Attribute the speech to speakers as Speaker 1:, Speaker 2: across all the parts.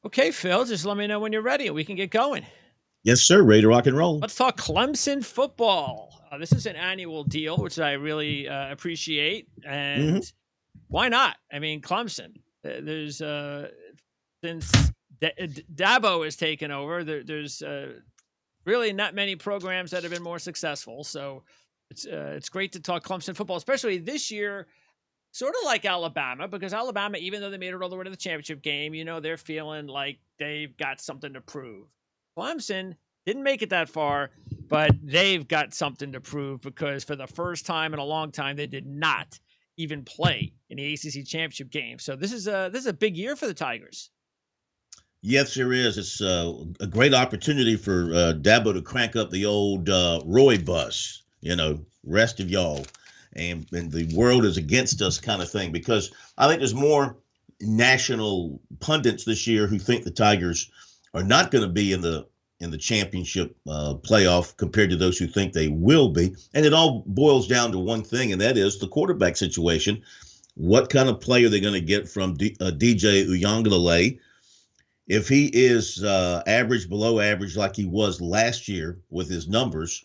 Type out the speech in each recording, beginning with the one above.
Speaker 1: Okay, Phil, just let me know when you're ready and we can get going.
Speaker 2: Yes, sir. Ready to rock and roll.
Speaker 1: Let's talk Clemson football. This is an annual deal, which I really appreciate. And
Speaker 2: Hmm.
Speaker 1: why not? I mean, Clemson, there's since Dabo has taken over, there's really not many programs that have been more successful. So it's great to talk Clemson football, especially this year. Sort of like Alabama, because Alabama, even though they made it all the way to the championship game, they're feeling like they've got something to prove. Clemson didn't make it that far, but they've got something to prove because for the first time in a long time, they did not even play in the ACC championship game. So this is a big year for the Tigers.
Speaker 2: Yes, there is. It's a great opportunity for Dabo to crank up the old Roy bus. Rest of y'all, and the world is against us kind of thing. Because I think there's more national pundits this year who think the Tigers are not going to be in the championship playoff compared to those who think they will be. And it all boils down to one thing, and that is the quarterback situation. What kind of play are they going to get from DJ Uyangalele? If he is average, below average, like he was last year with his numbers,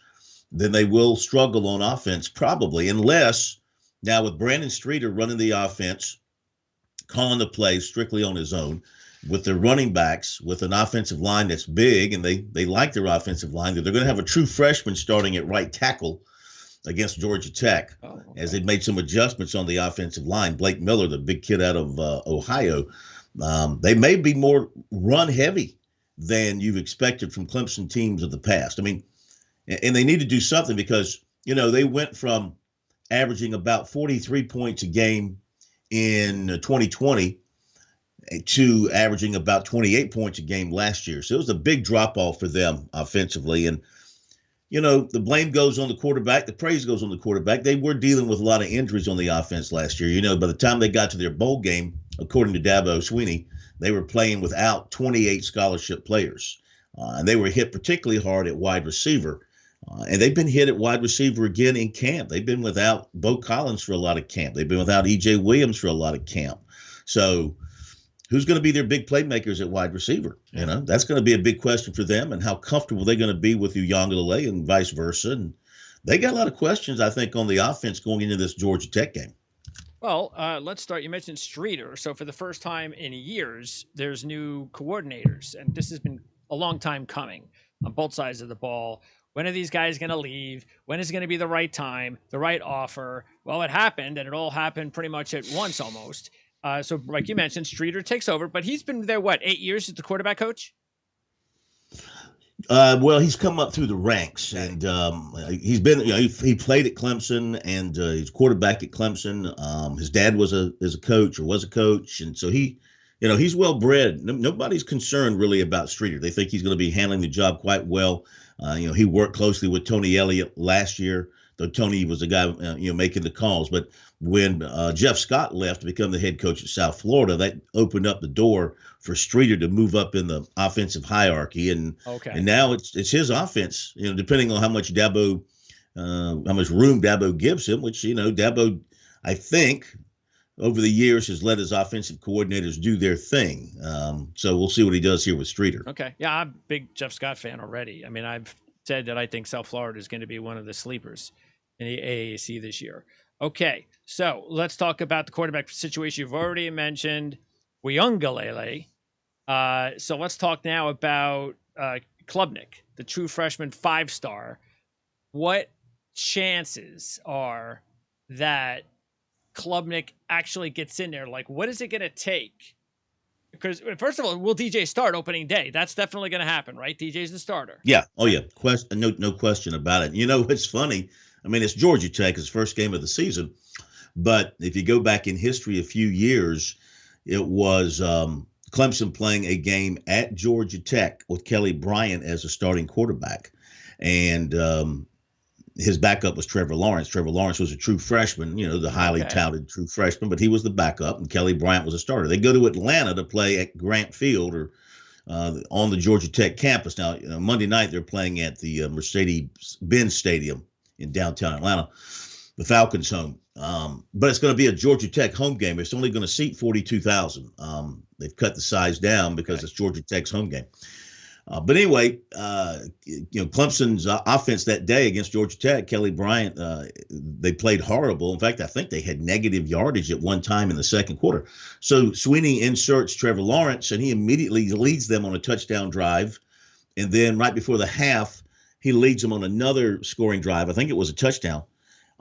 Speaker 2: then they will struggle on offense, probably, unless now with Brandon Streeter running the offense, calling the plays strictly on his own, with their running backs, with an offensive line that's big, and they like their offensive line. They're going to have a true freshman starting at right tackle against Georgia Tech,
Speaker 1: Oh,
Speaker 2: as
Speaker 1: okay.
Speaker 2: they've made some adjustments on the offensive line. Blake Miller, the big kid out of Ohio, they may be more run heavy than you've expected from Clemson teams of the past. I mean, and they need to do something because, they went from averaging about 43 points a game in 2020 to averaging about 28 points a game last year. So it was a big drop off for them offensively. And the blame goes on the quarterback, the praise goes on the quarterback. They were dealing with a lot of injuries on the offense last year. By the time they got to their bowl game, according to Dabo Sweeney, they were playing without 28 scholarship players. And they were hit particularly hard at wide receiver. And they've been hit at wide receiver again in camp. They've been without Bo Collins for a lot of camp. They've been without E.J. Williams for a lot of camp. So who's going to be their big playmakers at wide receiver?
Speaker 1: Yeah.
Speaker 2: That's going to be a big question for them, and how comfortable they're going to be with Uyangalele and vice versa. And they got a lot of questions, I think, on the offense going into this Georgia Tech game.
Speaker 1: Well, let's start. You mentioned Streeter. So for the first time in years, there's new coordinators, and this has been a long time coming on both sides of the ball. When are these guys going to leave? When is going to be the right time, the right offer? Well, it happened, and it all happened pretty much at once almost. So, like you mentioned, Streeter takes over, but he's been there, what, 8 years as the quarterback coach?
Speaker 2: Well, he's come up through the ranks,
Speaker 1: Okay.
Speaker 2: and he's been. He played at Clemson, and he's quarterback at Clemson. His dad was a coach, or was a coach, and so he's well bred. Nobody's concerned really about Streeter. They think he's going to be handling the job quite well. He worked closely with Tony Elliott last year, though Tony was the guy making the calls. But when Jeff Scott left to become the head coach at South Florida, that opened up the door for Streeter to move up in the offensive hierarchy, and
Speaker 1: Okay.
Speaker 2: now it's his offense. Depending on how much room Dabo gives him, which Dabo, I think, over the years has let his offensive coordinators do their thing. So we'll see what he does here with Streeter.
Speaker 1: Okay. Yeah, I'm a big Jeff Scott fan already. I mean, I've said that I think South Florida is going to be one of the sleepers in the AAC this year. Okay. So let's talk about the quarterback situation you've already mentioned, Uyunglele. So let's talk now about Klubnik, the true freshman 5-star. What chances are that Klubnik actually gets in there? Like, what is it going to take? Because first of all, will DJ start opening day? That's definitely going to happen, right? DJ's the starter,
Speaker 2: Yeah. Oh,
Speaker 1: right?
Speaker 2: yeah. No question about it. It's funny. I mean, it's Georgia Tech, his first game of the season. But if you go back in history a few years, it was Clemson playing a game at Georgia Tech with Kelly Bryant as a starting quarterback. And his backup was Trevor Lawrence. Trevor Lawrence was a true freshman, the highly
Speaker 1: Okay.
Speaker 2: touted true freshman, but he was the backup, and Kelly Bryant was a starter. They go to Atlanta to play at Grant Field, or on the Georgia Tech campus. Now, Monday night they're playing at the Mercedes-Benz Stadium in downtown Atlanta, the Falcons' home. But it's going to be a Georgia Tech home game. It's only going to seat 42,000. They've cut the size down because it's Georgia Tech's home game. But anyway, Clemson's offense that day against Georgia Tech, Kelly Bryant, they played horrible. In fact, I think they had negative yardage at one time in the second quarter. So Sweeney inserts Trevor Lawrence, and he immediately leads them on a touchdown drive. And then right before the half, he leads them on another scoring drive. I think it was a touchdown.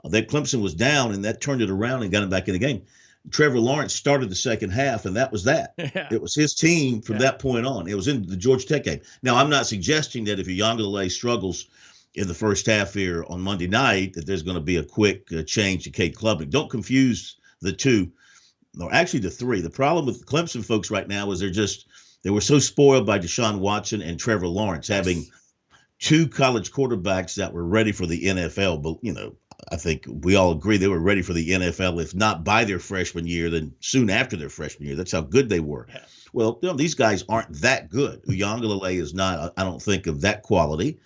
Speaker 2: That Clemson was down, and that turned it around and got him back in the game. Trevor Lawrence started the second half, and that was that.
Speaker 1: Yeah.
Speaker 2: It was his team from that point on. It was in the Georgia Tech game. Now, I'm not suggesting that if Uyunglele struggles in the first half here on Monday night, that there's going to be a quick change to Cade Klubnik. Don't confuse the two, or actually the three. The problem with the Clemson folks right now is they were so spoiled by Deshaun Watson and Trevor Lawrence having two college quarterbacks that were ready for the NFL. But, I think we all agree they were ready for the NFL, if not by their freshman year, then soon after their freshman year. That's how good they were. Yeah. Well, these guys aren't that good. Uyunglele is not, I don't think, of that quality.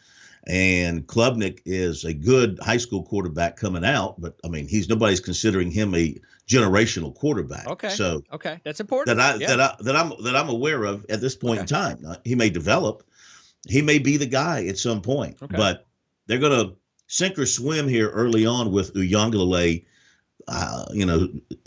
Speaker 2: And Klubnik is a good high school quarterback coming out, but nobody's considering him a generational quarterback.
Speaker 1: Okay.
Speaker 2: So
Speaker 1: that's important.
Speaker 2: That I'm aware of at this point in time. He may develop. He may be the guy at some point, but they're going to sink or swim here early on with Uyunglele.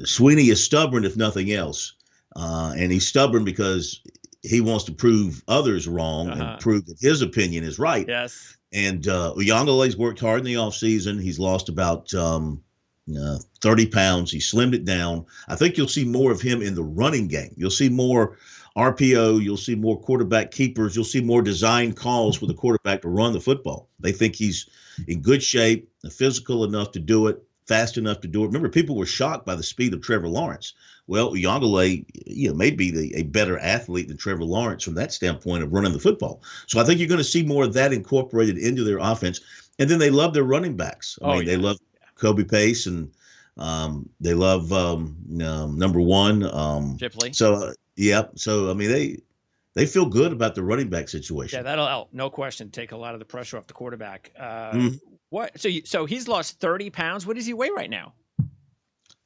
Speaker 2: Sweeney is stubborn, if nothing else. And he's stubborn because he wants to prove others wrong and prove that his opinion is right.
Speaker 1: Yes.
Speaker 2: And Uyunglele's worked hard in the offseason. He's lost about 30 pounds. He slimmed it down. I think you'll see more of him in the running game. You'll see more RPO, you'll see more quarterback keepers, you'll see more design calls for the quarterback to run the football. They think he's in good shape, physical enough to do it, fast enough to do it. Remember, people were shocked by the speed of Trevor Lawrence. Well, Uyunglele, may be a better athlete than Trevor Lawrence from that standpoint of running the football. So I think you're going to see more of that incorporated into their offense. And then they love their running backs. They love Kobe Pace, and they love number one.
Speaker 1: Shipley.
Speaker 2: So, So, they feel good about the running back situation.
Speaker 1: Yeah, that'll help. No question. Take a lot of the pressure off the quarterback. What? So he's lost 30 pounds. What does he weigh right now?
Speaker 2: I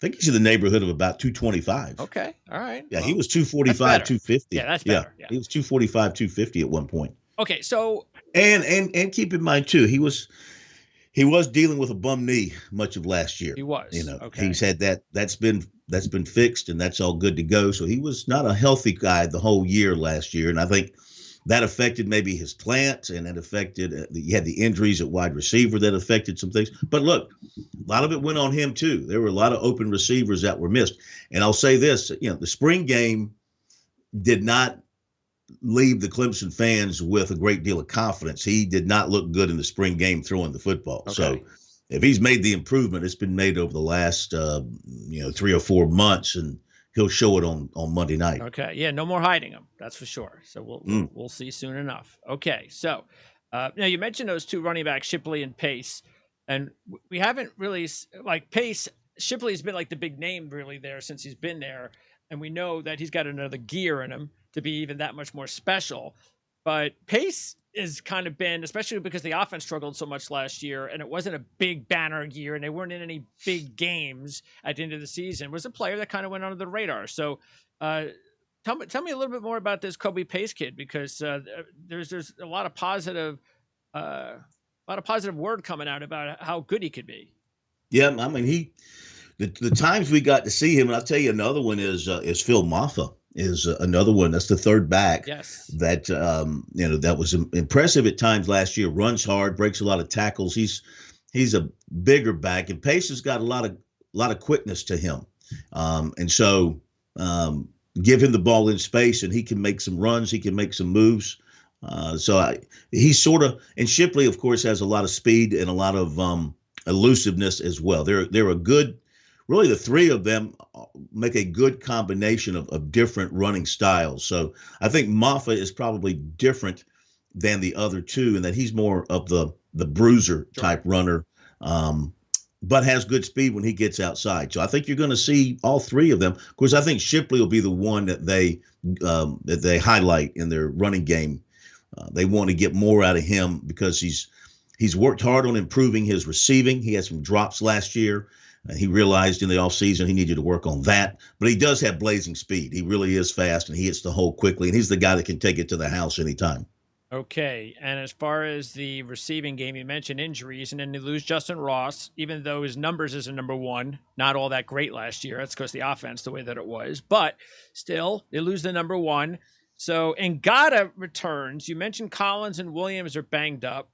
Speaker 2: think he's in the neighborhood of about 225.
Speaker 1: Okay. All right.
Speaker 2: Yeah, he was 245, 250.
Speaker 1: Yeah, that's better. Yeah.
Speaker 2: He was 245, 250 at one point.
Speaker 1: Okay, so
Speaker 2: and keep in mind too, he was dealing with a bum knee much of last year.
Speaker 1: He was.
Speaker 2: He's had that's been fixed, and that's all good to go. So he was not a healthy guy the whole year last year, and I think that affected maybe his plant, and it affected you had the injuries at wide receiver that affected some things. But look, a lot of it went on him too. There were a lot of open receivers that were missed. And I'll say this, the spring game did not leave the Clemson fans with a great deal of confidence. He did not look good in the spring game throwing the football. Okay. So if he's made the improvement, it's been made over the last 3 or 4 months, and he'll show it on Monday night.
Speaker 1: Okay. Yeah. No more hiding him. That's for sure. So we'll see soon enough. Okay. So now you mentioned those two running backs, Shipley and Pace, and we haven't really Pace. Shipley's been like the big name really there since he's been there. And we know that he's got another gear in him to be even that much more special. But Pace has kind of been, especially because the offense struggled so much last year, and it wasn't a big banner year, and they weren't in any big games at the end of the season, was a player that kind of went under the radar. So tell me a little bit more about this Kobe Pace kid, because there's a lot of positive word coming out about how good he could be.
Speaker 2: Yeah, the times we got to see him, and I'll tell you another one is Phil Maffa is another one. That's the third back.
Speaker 1: Yes.
Speaker 2: That that was impressive at times last year. Runs hard, breaks a lot of tackles. He's a bigger back, and Pace has got a lot of quickness to him, and so give him the ball in space, and he can make some runs. He can make some moves. He's sort of, and Shipley, of course, has a lot of speed and a lot of elusiveness as well. They're a good. Really, the three of them make a good combination of different running styles. So I think Maffa is probably different than the other two in that he's more of the bruiser type runner, but has good speed when he gets outside. So I think you're going to see all three of them. Of course, I think Shipley will be the one that they highlight in their running game. They want to get more out of him because he's worked hard on improving his receiving. He had some drops last year. And he realized in the offseason he needed to work on that. But he does have blazing speed. He really is fast, and he hits the hole quickly. And he's the guy that can take it to the house anytime.
Speaker 1: Okay, and as far as the receiving game, you mentioned injuries, and then they lose Justin Ross, even though his numbers as a number one, not all that great last year. That's because the offense, the way that it was. But still, they lose the number one. So Ngata returns. You mentioned Collins and Williams are banged up.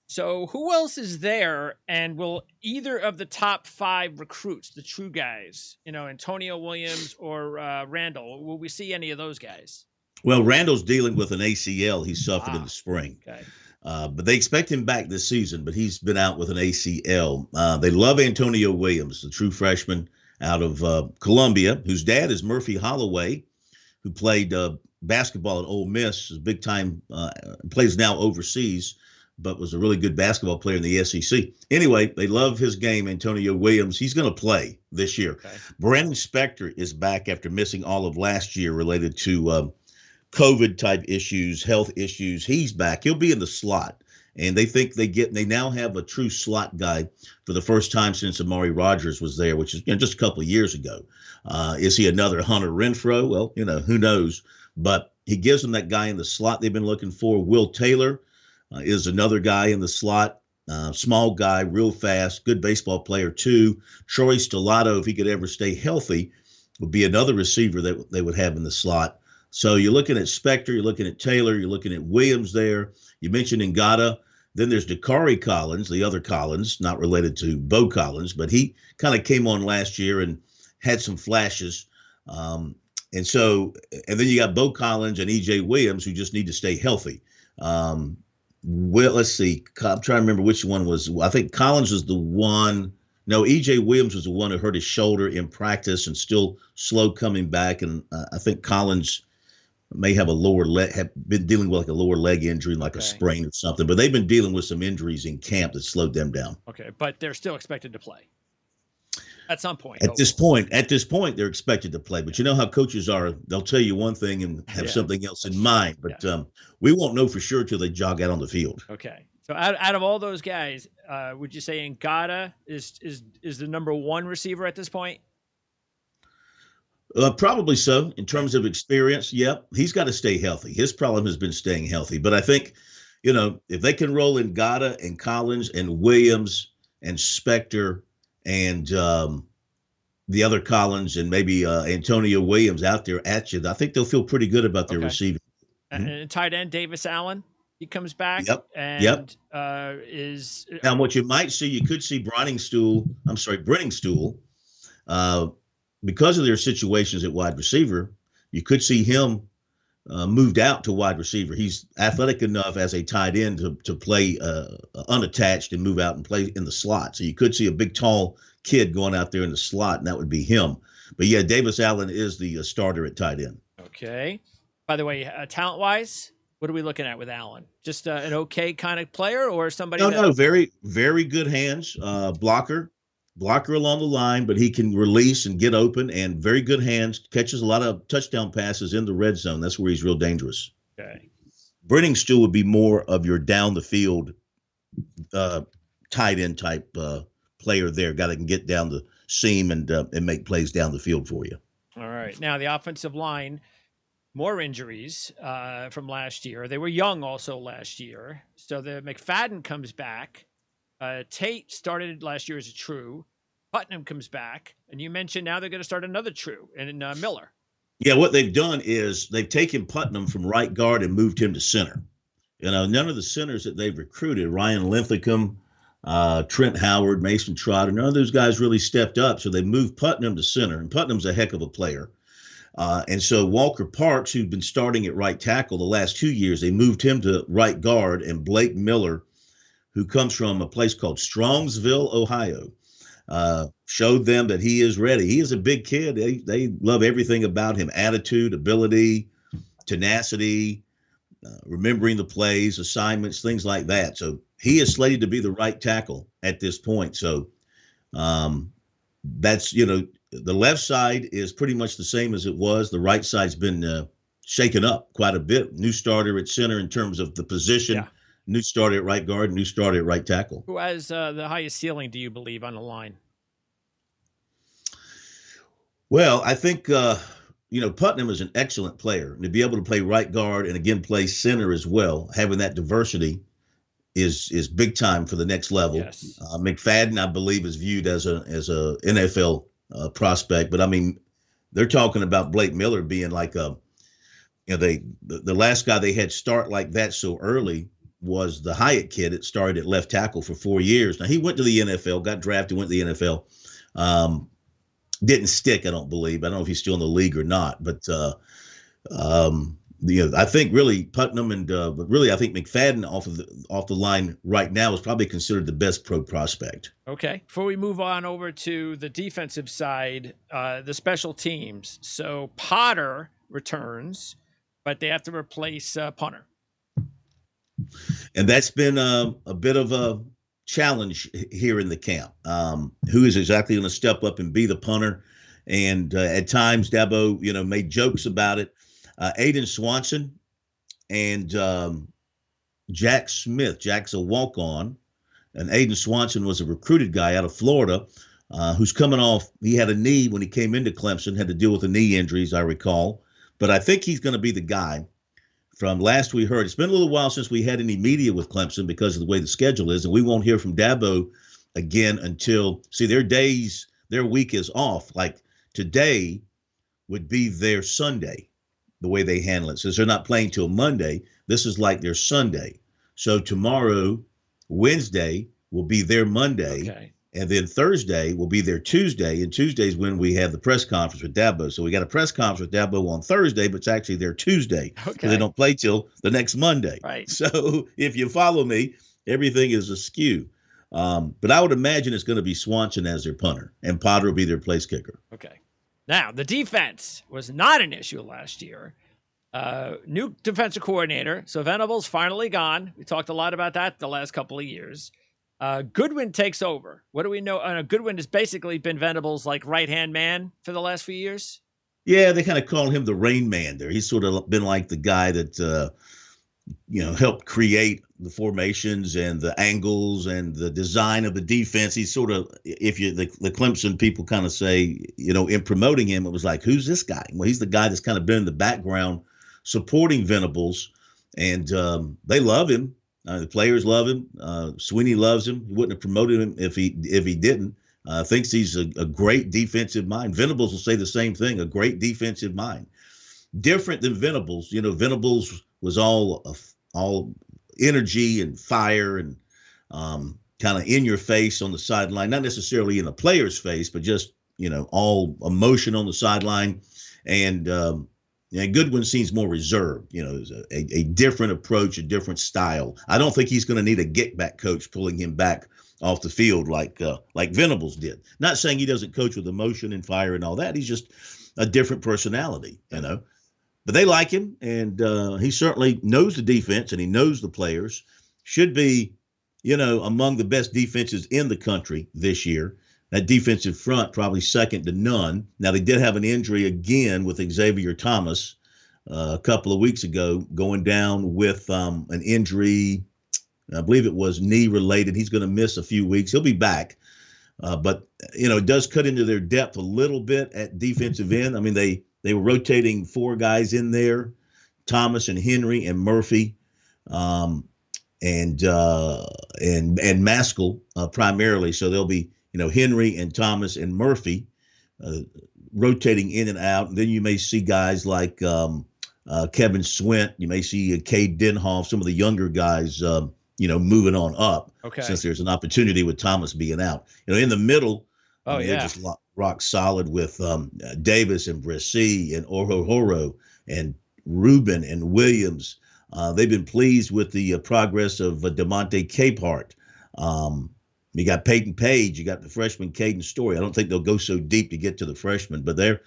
Speaker 1: So who else is there? And will either of the top 5 recruits, the true guys, Antonio Williams or Randall, will we see any of those guys?
Speaker 2: Well, Randall's dealing with an ACL he suffered in the spring.
Speaker 1: Okay.
Speaker 2: But they expect him back this season, but he's been out with an ACL. They love Antonio Williams, the true freshman out of Columbia, whose dad is Murphy Holloway, who played basketball at Ole Miss, is big time, plays now overseas, but was a really good basketball player in the SEC. Anyway, they love his game, Antonio Williams. He's going to play this year. Okay. Brandon Spector is back after missing all of last year related to COVID type issues, health issues. He's back. He'll be in the slot. And they think they now have a true slot guy for the first time since Amari Rodgers was there, which is just a couple of years ago. Is he another Hunter Renfrow? Well, who knows? But he gives them that guy in the slot they've been looking for. Will Taylor is another guy in the slot. Small guy, real fast, good baseball player too. Troy Stellato, if he could ever stay healthy, would be another receiver that they would have in the slot. So you're looking at Spector, you're looking at Taylor, you're looking at Williams there. You mentioned Ngata. Then there's Dakari Collins, the other Collins, not related to Bo Collins, but he kind of came on last year and had some flashes. And then you got Bo Collins and E.J. Williams, who just need to stay healthy. Well, let's see. I'm trying to remember which one was. I think Collins was the one. No, E.J. Williams was the one who hurt his shoulder in practice and still slow coming back. And I think Collins may have have been dealing with like a lower leg injury, like a sprain or something. But they've been dealing with some injuries in camp that slowed them down.
Speaker 1: Okay, but they're still expected to play at some point.
Speaker 2: At this point, they're expected to play. But you know how coaches are; they'll tell you one thing and have something else in mind. But we won't know for sure till they jog out on the field.
Speaker 1: Okay. So out of all those guys, would you say Ngata is the number one receiver at this point?
Speaker 2: Probably so. In terms of experience, yep. He's got to stay healthy. His problem has been staying healthy. But I think, if they can roll in Ngata and Collins and Williams and Spector and the other Collins and maybe Antonio Williams out there at you, I think they'll feel pretty good about their receiving.
Speaker 1: And tight end Davis Allen, he comes back.
Speaker 2: Yep.
Speaker 1: And
Speaker 2: now what you might see, you could see Brenningstool, because of their situations at wide receiver, you could see him moved out to wide receiver. He's athletic enough as a tight end to play unattached and move out and play in the slot. So you could see a big, tall kid going out there in the slot, and that would be him. But yeah, Davis Allen is the starter at tight end.
Speaker 1: Okay. By the way, talent-wise, what are we looking at with Allen? Just an okay kind of player, or somebody?
Speaker 2: No, very, very good hands, blocker along the line, but he can release and get open, and very good hands, catches a lot of touchdown passes in the red zone. That's where he's real dangerous.
Speaker 1: Okay.
Speaker 2: Brenningstool would be more of your down the field tight end type player there, guy that can get down the seam and make plays down the field for you.
Speaker 1: All right. Now the offensive line, more injuries from last year. They were young also last year. So the McFadden comes back. Tate started last year as a true. Putnam comes back. And you mentioned now they're going to start another true in Miller.
Speaker 2: Yeah, what they've done is they've taken Putnam from right guard and moved him to center. None of the centers that they've recruited, Ryan Linthicum, Trent Howard, Mason Trotter, none of those guys really stepped up. So they moved Putnam to center. And Putnam's a heck of a player. And so Walker Parks, who'd been starting at right tackle the last 2 years, they moved him to right guard. And Blake Miller, who comes from a place called Strongsville, Ohio, showed them that he is ready. He is a big kid. They love everything about him: attitude, ability, tenacity, remembering the plays, assignments, things like that. So he is slated to be the right tackle at this point. So that's, the left side is pretty much the same as it was. The right side's been shaken up quite a bit. New starter at center in terms of the position. Yeah. New starter at right guard, new starter at right tackle.
Speaker 1: Who has the highest ceiling, do you believe, on the line?
Speaker 2: Well, I think Putnam is an excellent player. And to be able to play right guard and again play center as well, having that diversity is big time for the next level.
Speaker 1: Yes.
Speaker 2: McFadden, I believe, is viewed as a NFL prospect, but I mean, they're talking about Blake Miller being like the last guy they had start like that so early was the Hyatt kid that started at left tackle for 4 years. Now he went to the NFL, got drafted, went to the NFL. Um, didn't stick, I don't believe. I don't know if he's still in the league or not, but I think really Putnam but really I think McFadden off the line right now is probably considered the best pro prospect.
Speaker 1: Okay. Before we move on over to the defensive side, the special teams. So Potter returns, but they have to replace Punter.
Speaker 2: And that's been a bit of a challenge here in the camp. Who is exactly going to step up and be the punter? And at times, Dabo, made jokes about it. Aiden Swanson and Jack Smith. Jack's a walk-on, and Aiden Swanson was a recruited guy out of Florida who's coming off. He had a knee when he came into Clemson, had to deal with a knee injury, as I recall. But I think he's going to be the guy. From last we heard, it's been a little while since we had any media with Clemson because of the way the schedule is, and we won't hear from Dabo again until their week is off. Like today would be their Sunday, the way they handle it. Since they're not playing till Monday, this is like their Sunday. So tomorrow, Wednesday, will be their Monday.
Speaker 1: Okay.
Speaker 2: And then Thursday will be their Tuesday, and Tuesday's when we have the press conference with Dabo. So we got a press conference with Dabo on Thursday, but it's actually their Tuesday because they don't play till the next Monday.
Speaker 1: Right.
Speaker 2: So if you follow me, everything is askew. But I would imagine it's going to be Swanson as their punter, and Potter will be their place kicker.
Speaker 1: Okay. Now, the defense was not an issue last year. New defensive coordinator. So Venables finally gone. We talked a lot about that the last couple of years. Goodwin takes over. What do we know? Goodwin has basically been Venables' like right-hand man for the last few years.
Speaker 2: Yeah, they kind of call him the Rain Man there. He's sort of been like the guy that, helped create the formations and the angles and the design of the defense. He's sort of, the Clemson people kind of say, in promoting him, it was like, who's this guy? Well, he's the guy that's kind of been in the background supporting Venables, and they love him. The players love him. Sweeney loves him. He wouldn't have promoted him if he didn't. Thinks he's a great defensive mind. Venables will say the same thing, a great defensive mind. Different than Venables. Venables was all energy and fire and kind of in your face on the sideline, not necessarily in a player's face, but just, all emotion on the sideline. And Goodwin seems more reserved. There's a different approach, a different style. I don't think he's going to need a get-back coach pulling him back off the field like Venables did. Not saying he doesn't coach with emotion and fire and all that. He's just a different personality, But they like him, and he certainly knows the defense and he knows the players. Should be, among the best defenses in the country this year. That defensive front probably second to none. Now, they did have an injury again with Xavier Thomas a couple of weeks ago, going down with an injury. I believe it was knee related. He's going to miss a few weeks. He'll be back. But it does cut into their depth a little bit at defensive end. I mean, they were rotating four guys in there, Thomas and Henry and Murphy. And Maskell primarily. So they'll be, Henry and Thomas and Murphy rotating in and out. And then you may see guys like Kevin Swint. You may see Cade Denhoff, some of the younger guys, moving on up.
Speaker 1: Okay.
Speaker 2: Since there's an opportunity with Thomas being out. In the middle, they're just rock solid with Davis and Bresee and Orohoro and Rubin and Williams. They've been pleased with the progress of DeMonte Capehart. You got Peyton Page. You got the freshman Caden Story. I don't think they'll go so deep to get to the freshmen, but they're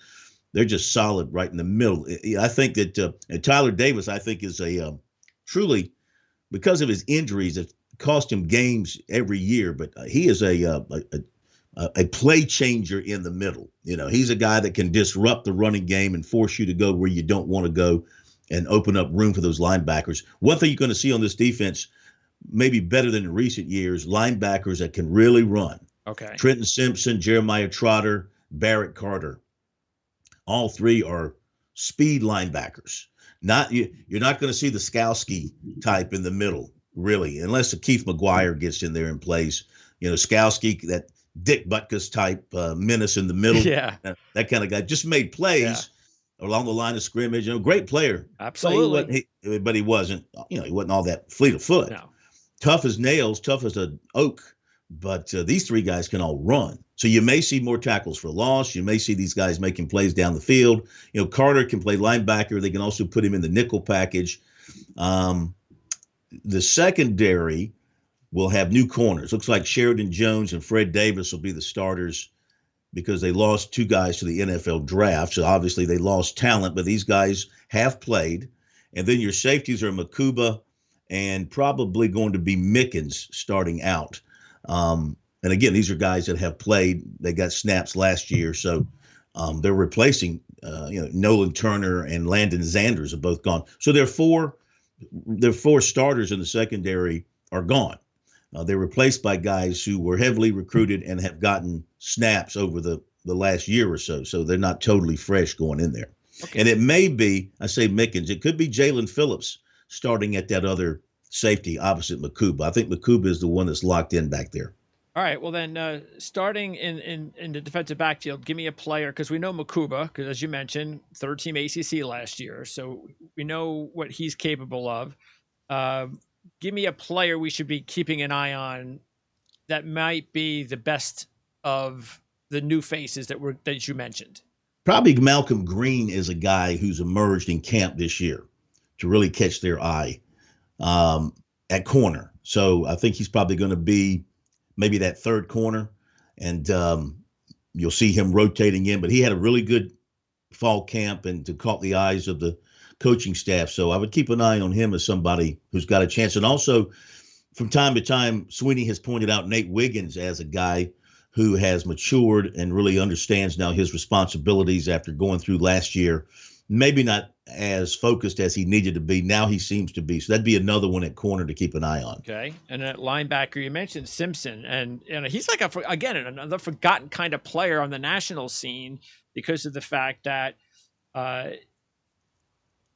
Speaker 2: just solid right in the middle. I think that Tyler Davis, I think, is a truly, because of his injuries, it cost him games every year, but he is a play changer in the middle. He's a guy that can disrupt the running game and force you to go where you don't want to go and open up room for those linebackers. One thing you're going to see on this defense, maybe better than in recent years, linebackers that can really run.
Speaker 1: Okay.
Speaker 2: Trenton Simpson, Jeremiah Trotter, Barrett Carter. all three are speed linebackers. You're not going to see the Skowski type in the middle, really, unless Keith McGuire gets in there and plays. Skowski, that Dick Butkus type menace in the middle,
Speaker 1: Yeah.
Speaker 2: that kind of guy, just made
Speaker 1: Yeah.
Speaker 2: plays along the line of scrimmage. Great player, but he wasn't.
Speaker 1: Absolutely.
Speaker 2: He wasn't. He wasn't all that fleet of foot.
Speaker 1: No.
Speaker 2: Tough as nails, tough as an oak. But these three guys can all run. So you may see more tackles for loss. You may see these guys making plays down the field. Carter can play linebacker. They can also put him in the nickel package. The secondary will have new corners. Looks like Sheridan Jones and Fred Davis will be the starters because they lost two guys to the NFL draft. So obviously they lost talent, but these guys have played. And then your safeties are Makuba and probably going to be Mickens starting out. And again, these are guys that have played. They got snaps last year, so they're replacing. Nolan Turner and Landon Zanders have both gone. So their four starters in the secondary are gone. They're replaced by guys who were heavily recruited and have gotten snaps over the last year or so. So they're not totally fresh going in there. Okay. And it may be, I say Mickens, it could be Jalen Phillips starting at that other safety opposite Makuba. I think Makuba is the one that's locked in back there.
Speaker 1: All right. Well, then starting in the defensive backfield, give me a player because we know Makuba, because as you mentioned, third-team ACC last year, so we know what he's capable of. Give me a player we should be keeping an eye on that might be the best of the new faces that you mentioned.
Speaker 2: Probably Malcolm Green is a guy who's emerged in camp this year to really catch their eye. At corner. So I think he's probably going to be maybe that third corner, and you'll see him rotating in. But he had a really good fall camp and caught the eyes of the coaching staff. So I would keep an eye on him as somebody who's got a chance. And also, from time to time, Sweeney has pointed out Nate Wiggins as a guy who has matured and really understands now his responsibilities after going through last year. Maybe not as focused as he needed to be. Now he seems to be. So that'd be another one at corner to keep an eye on.
Speaker 1: Okay. And at linebacker, you mentioned Simpson. And he's like, another forgotten kind of player on the national scene because of the fact that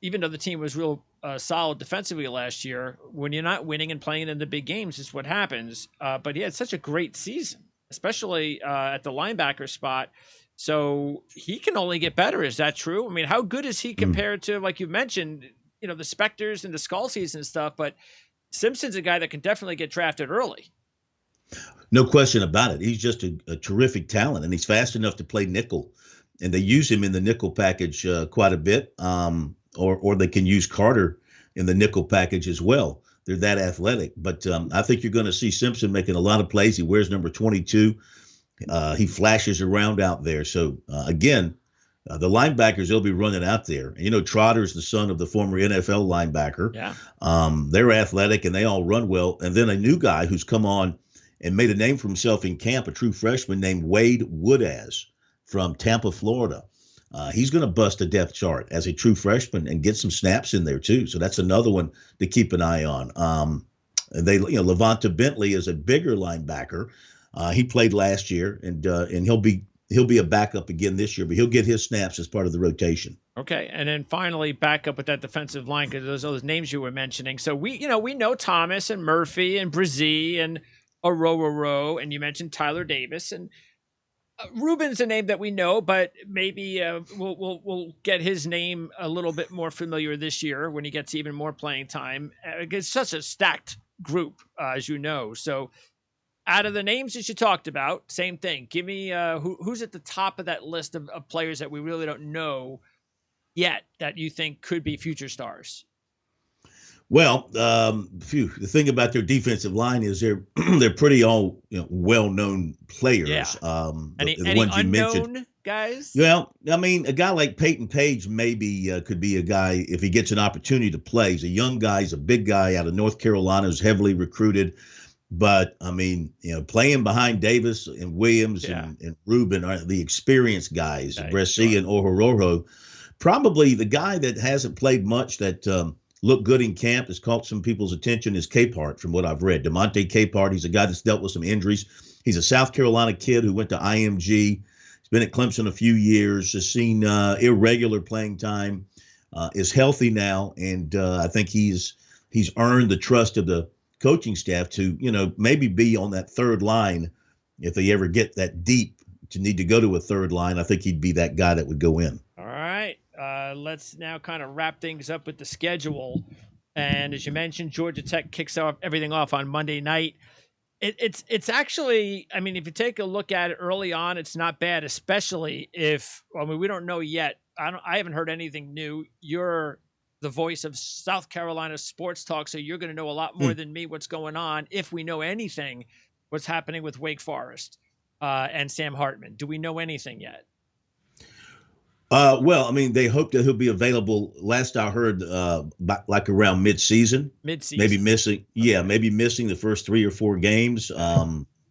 Speaker 1: even though the team was real solid defensively last year, when you're not winning and playing in the big games is what happens. But he had such a great season, especially at the linebacker spot. So he can only get better. Is that true? I mean, how good is he compared to, like you mentioned, the Spectors and the Skull season and stuff, but Simpson's a guy that can definitely get drafted early.
Speaker 2: No question about it. He's just a terrific talent, and he's fast enough to play nickel. And they use him in the nickel package quite a bit, or they can use Carter in the nickel package as well. They're that athletic. But I think you're going to see Simpson making a lot of plays. He wears number 22. He flashes around out there. So, again, the linebackers, they'll be running out there. And, Trotter's the son of the former NFL linebacker.
Speaker 1: Yeah.
Speaker 2: They're athletic, and they all run well. And then a new guy who's come on and made a name for himself in camp, a true freshman named Wade Woodaz from Tampa, Florida. He's going to bust a depth chart as a true freshman and get some snaps in there, too. So that's another one to keep an eye on. Levanta Bentley is a bigger linebacker. He played last year, and he'll be a backup again this year, but he'll get his snaps as part of the rotation.
Speaker 1: Okay, and then finally back up with that defensive line because those names you were mentioning. So we know Thomas and Murphy and Brzee and Aroro, and you mentioned Tyler Davis and Ruben's a name that we know, but maybe we'll get his name a little bit more familiar this year when he gets even more playing time. It's such a stacked group, as you know. So out of the names that you talked about, same thing. Give me who's at the top of that list of players that we really don't know yet that you think could be future stars.
Speaker 2: Well, the thing about their defensive line is they're pretty all well-known players.
Speaker 1: Yeah.
Speaker 2: The
Speaker 1: any
Speaker 2: ones you
Speaker 1: unknown
Speaker 2: mentioned,
Speaker 1: guys?
Speaker 2: Well, I mean, a guy like Peyton Page maybe could be a guy if he gets an opportunity to play. He's a young guy. He's a big guy out of North Carolina. Who's heavily recruited. But, I mean, playing behind Davis and Williams and Ruben are the experienced guys, Brzee and Orhororo. Probably the guy that hasn't played much that looked good in camp, has caught some people's attention, is Capehart, from what I've read. DeMonte Capehart, he's a guy that's dealt with some injuries. He's a South Carolina kid who went to IMG. He's been at Clemson a few years, has seen irregular playing time, is healthy now, and I think he's earned the trust of the coaching staff to, maybe be on that third line if they ever get that deep to need to go to a third line. I think he'd be that guy that would go in.
Speaker 1: All right. Let's now kind of wrap things up with the schedule. And as you mentioned, Georgia Tech kicks off everything off on Monday night. It's actually, I mean, if you take a look at it early on, it's not bad, especially if, I mean, we don't know yet. I haven't heard anything new. You're the voice of South Carolina sports talk, so you're going to know a lot more than me what's going on, if we know anything, what's happening with Wake Forest and Sam Hartman. Do we know anything yet?
Speaker 2: Well, I mean, they hope that he'll be available. Last I heard, like around mid-season. Maybe missing. Yeah, maybe missing the first 3 or 4 games.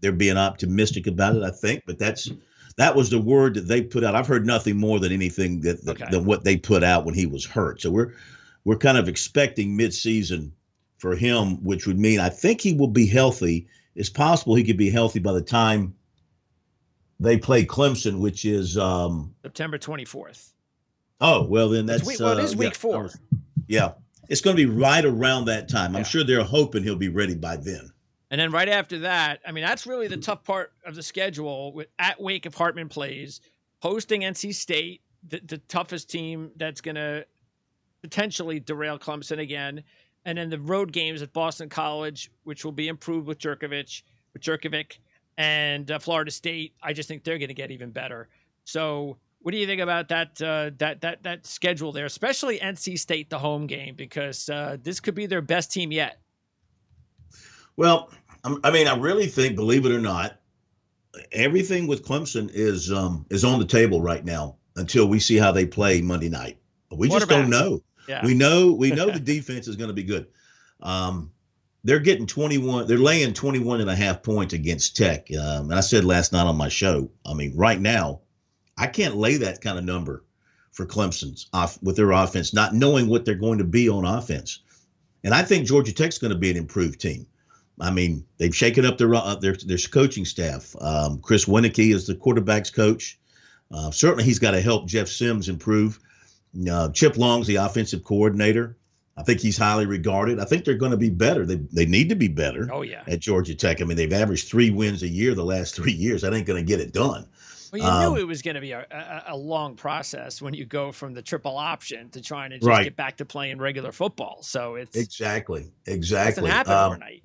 Speaker 2: They're being optimistic about it, I think. But that was the word that they put out. I've heard nothing more than anything than what they put out when he was hurt. So we're kind of expecting mid-season for him, which would mean I think he will be healthy. It's possible he could be healthy by the time they play Clemson, which is
Speaker 1: September 24th.
Speaker 2: Oh, well, then that's
Speaker 1: it is week 4.
Speaker 2: Yeah, it's going to be right around that time. I'm sure they're hoping he'll be ready by then.
Speaker 1: And then right after that, I mean, that's really the tough part of the schedule. At Wake, if Hartman plays, hosting NC State, the toughest team that's going to potentially derail Clemson again, and then the road games at Boston College, which will be improved with Jerkovic. And Florida State, I just think they're going to get even better. So, what do you think about that schedule there, especially NC State, the home game, because this could be their best team yet?
Speaker 2: Well, I mean, I really think, believe it or not, everything with Clemson is on the table right now until we see how they play Monday night. We just don't know.
Speaker 1: Yeah.
Speaker 2: We know the defense is going to be good. They're getting 21. They're laying 21.5 points against Tech. And I said last night on my show, I mean, right now, I can't lay that kind of number for Clemson's with their offense, not knowing what they're going to be on offense. And I think Georgia Tech's going to be an improved team. I mean, they've shaken up their coaching staff. Chris Winicky is the quarterback's coach. Certainly, he's got to help Jeff Sims improve. Chip Long's the offensive coordinator. I think he's highly regarded. I think they're going to be better. They need to be better.
Speaker 1: Oh, yeah.
Speaker 2: At Georgia Tech. I mean, they've averaged 3 wins a year the last 3 years. That ain't going to get it done.
Speaker 1: Well, you knew it was going to be a long process when you go from the triple option to trying to just get back to playing regular football. So it's
Speaker 2: exactly.
Speaker 1: It doesn't happen overnight.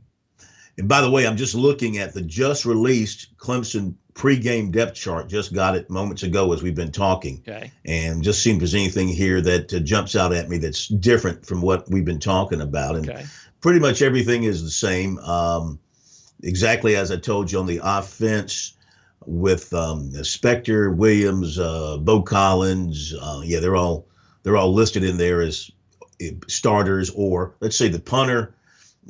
Speaker 2: And by the way, I'm just looking at the just released Clemson pregame depth chart. Just got it moments ago as we've been talking.
Speaker 1: Okay.
Speaker 2: And just seeing if there's anything here that jumps out at me that's different from what we've been talking about. And pretty much everything is the same. Exactly as I told you on the offense with Spector, Williams, Bo Collins. They're all listed in there as starters, or let's say the punter.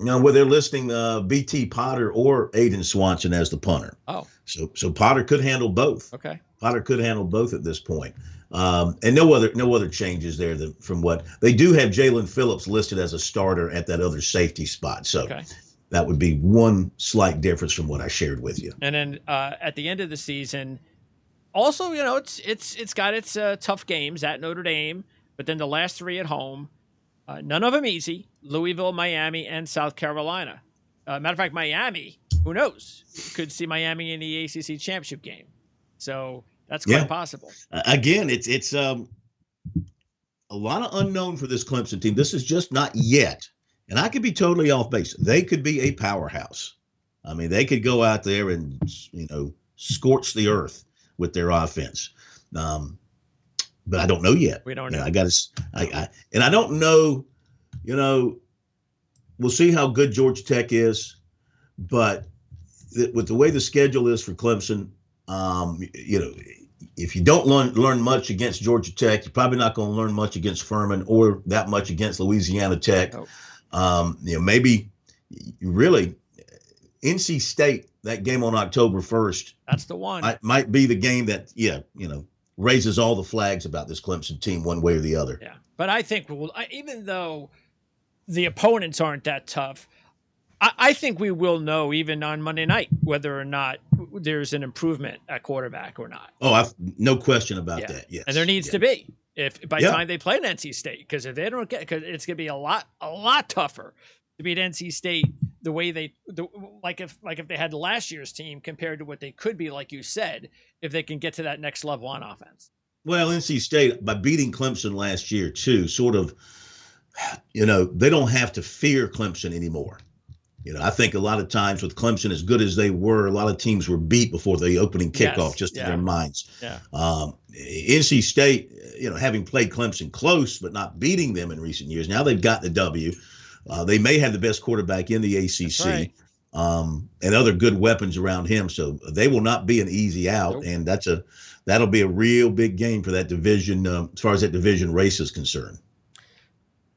Speaker 2: Where they're listing BT Potter or Aiden Swanson as the punter.
Speaker 1: Oh.
Speaker 2: So Potter could handle both.
Speaker 1: Okay.
Speaker 2: Potter could handle both at this point. And no other changes there from what they do have. Jalen Phillips listed as a starter at that other safety spot. So that would be one slight difference from what I shared with you.
Speaker 1: And then at the end of the season, also, it's got its tough games at Notre Dame, but then the last 3 at home. None of them easy. Louisville, Miami, and South Carolina. Matter of fact, Miami, who knows? You could see Miami in the ACC championship game. So that's quite possible.
Speaker 2: Again, it's a lot of unknown for this Clemson team. This is just not yet. And I could be totally off base. They could be a powerhouse. I mean, they could go out there and, scorch the earth with their offense. But I don't know yet.
Speaker 1: We don't know.
Speaker 2: I don't know, we'll see how good Georgia Tech is, but with the way the schedule is for Clemson, if you don't learn much against Georgia Tech, you're probably not going to learn much against Furman or that much against Louisiana Tech. Maybe really NC State, that game on October 1st.
Speaker 1: That's the one.
Speaker 2: Might be the game that, raises all the flags about this Clemson team one way or the other.
Speaker 1: Yeah. But I think even though the opponents aren't that tough, I think we will know even on Monday night whether or not there's an improvement at quarterback or not.
Speaker 2: Oh, no question about
Speaker 1: Yeah.
Speaker 2: that. Yes.
Speaker 1: And there needs to be if by the
Speaker 2: Yeah.
Speaker 1: time they play NC State, because if they don't get, because it's going to be a lot tougher to beat NC State the way like if they had last year's team compared to what they could be, like you said, if they can get to that next level on offense.
Speaker 2: Well, NC State, by beating Clemson last year too, sort of, they don't have to fear Clemson anymore. I think a lot of times with Clemson, as good as they were, a lot of teams were beat before the opening kickoff, just in their minds.
Speaker 1: Yeah.
Speaker 2: NC State, having played Clemson close but not beating them in recent years, now they've got the W. They may have the best quarterback in the ACC.
Speaker 1: Right.
Speaker 2: And other good weapons around him, so they will not be an easy out. Nope. And that'll be a real big game for that division, as far as that division race is concerned.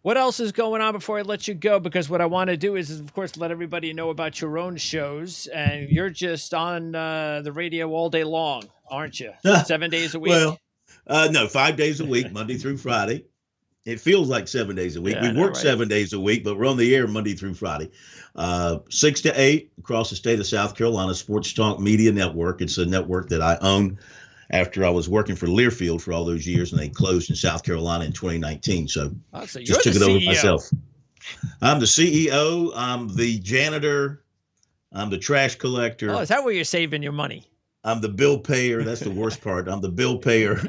Speaker 1: What else is going on before I let you go? Because what I want to do is, of course, let everybody know about your own shows. And you're just on the radio all day long, aren't you? 7 days a week?
Speaker 2: Well, no, 5 days a week, Monday through Friday. It feels like 7 days a week.
Speaker 1: Yeah,
Speaker 2: we work 7 days a week, but we're on the air Monday through Friday. 6 to 8 across the state of South Carolina, Sports Talk Media Network. It's a network that I own after I was working for Learfield for all those years, and they closed in South Carolina in 2019. So, just took it over myself. I'm the CEO. I'm the janitor. I'm the trash collector.
Speaker 1: Oh, is that where you're saving your money?
Speaker 2: I'm the bill payer. That's the worst part. I'm the bill payer.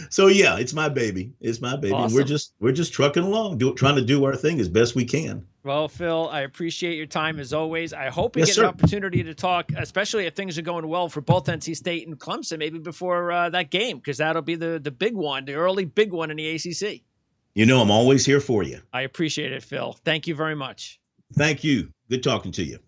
Speaker 2: So yeah, it's my baby. It's my baby.
Speaker 1: Awesome.
Speaker 2: And we're just trucking along, trying to do our thing as best we can.
Speaker 1: Well, Phil, I appreciate your time as always. I hope we get an opportunity to talk, especially if things are going well for both NC State and Clemson, maybe before that game, because that'll be the big one, the early big one in the ACC.
Speaker 2: I'm always here for you.
Speaker 1: I appreciate it, Phil. Thank you very much.
Speaker 2: Thank you. Good talking to you.